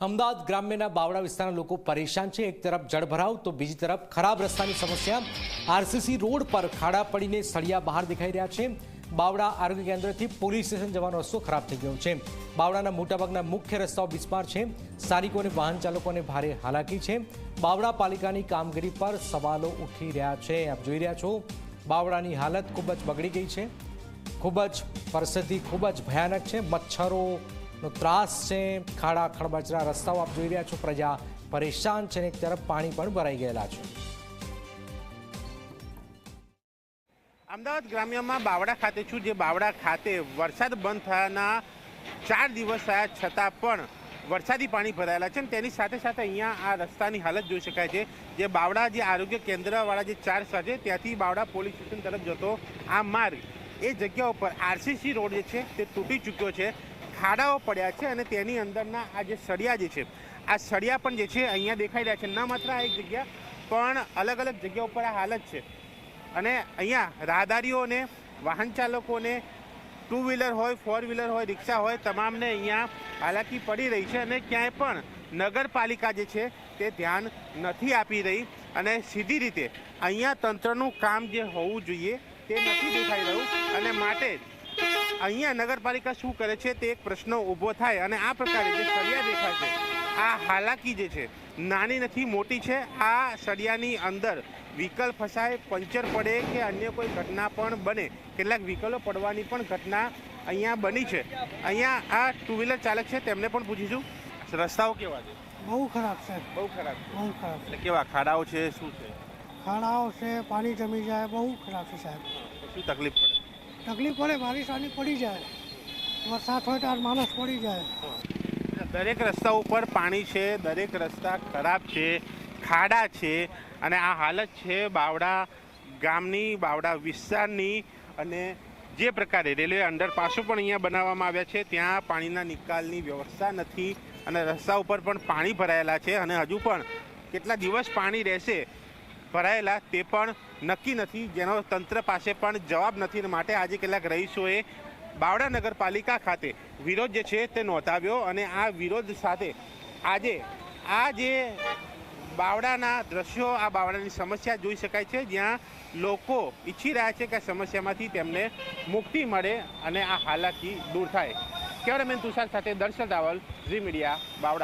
અમદાવાદ ગ્રામ્યના બાવડા વિસ્તારના લોકો પરેશાન છે। એક તરફ જળભરાવ તો બીજી તરફ ખરાબ રસ્તાની સમસ્યા। આરસીસી રોડ પર ખાડા પડીને સળિયા બહાર દેખાઈ રહ્યા છે। બાવડા આરોગ્ય કેન્દ્રથી પોલીસ સ્ટેશન જવાનો રસ્તો ખરાબ થઈ ગયો છે। બાવડાના મોટાભાગના મુખ્ય રસ્તાઓ બિસ્માર છે। સ્થાનિકો અને વાહન ચાલકોને ભારે હાલાકી છે। બાવડા પાલિકાની કામગીરી પર સવાલો ઉઠી રહ્યા છે। આપ જોઈ રહ્યા છો બાવડાની હાલત ખૂબ જ બગડી ગઈ છે। ખૂબ જ પરિસ્થિતિ ખૂબ જ ભયાનક છે। મચ્છરોનો ત્રાસ છે। ખાડા ખડબચરા રસ્તાઓ આપ જોઈ રહ્યા છો। પ્રજા પરેશાન છે। એક તરફ પાણી પણ ભરાઈ ગયેલા છે। અમદાવાદ ગ્રામ્યમાં બાવડા ખાતે છું, જે બાવડા ખાતે વરસાદ બંધ થયાના 4 દિવસ થયા છતાં પણ વરસાદી પાણી ભરાયેલા છે। તેની સાથે સાથે અહીંયા આ રસ્તાની હાલત જોઈ શકાય છે। જે બાવડા જે આરોગ્ય કેન્દ્રવાળા જે 4 રસ્તા છે ત્યાંથી બાવડા પોલીસ સ્ટેશન તરફ જતો આ માર્ગ એ જગ્યા ઉપર આરસીસી રોડ જે છે તે તૂટી ચૂક્યો છે। ખાડાઓ પડ્યા છે અને તેની અંદરના આ જે સળિયા જે છે આ સળિયા પણ જે છે અહીંયા દેખાઈ રહ્યા છે। ન માત્ર આ એક જગ્યા પણ અલગ અલગ જગ્યા ઉપર આ હાલત છે અને અહીંયા રાહદારીઓને, વાહન ચાલકોને, 2 વ્હીલર હોય, 4 વ્હીલર હોય, રિક્ષા હોય, તમામને અહીંયા હાલાકી પડી રહી છે અને ક્યાંય પણ નગરપાલિકા જે છે તે ધ્યાન નથી આપી રહી અને સીધી રીતે અહીંયા તંત્રનું કામ જે હોવું જોઈએ તે નથી દેખાઈ રહ્યું અને માટે અહીંયા નગરપાલિકા શું કરે છે તે એક પ્રશ્ન ઊભો થાય અને આ પ્રકારે જે સળિયા દેખાય છે આ હાલાકી જે છે નાની નથી મોટી છે। આ સળિયાની અંદર વ્હીકલ ફસાય, પંચર પડે કે અન્ય કોઈ ઘટના પણ બને। કેટલાક વ્હીકલો પડવાની પણ ઘટના અહીંયા બની છે। અહીંયા આ 2 વ્હીલર ચાલક છે તેમને પણ પૂછીશું, રસ્તાઓ કેવા છે? બહુ ખરાબ છે। બહુ ખરાબ છે। બહુ ખરાબ એટલે કેવા ખાડાઓ છે, શું છે? ખાડાઓ છે, પાણી જમી જાય, બહુ ખરાબ છે સાહેબ। શું તકલીફ પડે? તકલીફ પડે, બારિશ આની પડી જાય, વરસાદ હોય તો માણસ પડી જાય। દરેક રસ્તા ઉપર પાણી છે, દરેક રસ્તા ખરાબ છે, ખાડા છે અને આ હાલત છે બાવડા ગામની, બાવડા વિસ્તારની। અને જે પ્રકારે રેલવે અંડરપાસો પણ અહીંયા બનાવવામાં આવ્યા છે ત્યાં પાણીના નિકાલની વ્યવસ્થા નથી અને રસ્તા ઉપર પણ પાણી ભરાયેલા છે અને હજુ પણ કેટલા દિવસ પાણી રહેશે ભરાયેલા તે પણ નક્કી નથી, જેનો તંત્ર પાસે પણ જવાબ નથી અને માટે આજે કેટલાક રહીશોએ બાવડા નગરપાલિકા ખાતે વિરોધ જે છે તે નોંધાવ્યો અને આ વિરોધ સાથે આજે આ જે બાવડાના દ્રશ્યો, આ બાવડાની સમસ્યા જોઈ શકાય છે, જ્યાં લોકો ઈચ્છી રહ્યા છે કે આ સમસ્યામાંથી તેમને મુક્તિ મળે અને આ હાલાકી દૂર થાય। કેમેરામેન તુષાર સાથે દર્શન રાવલ, ઝી મીડિયા, બાવડા।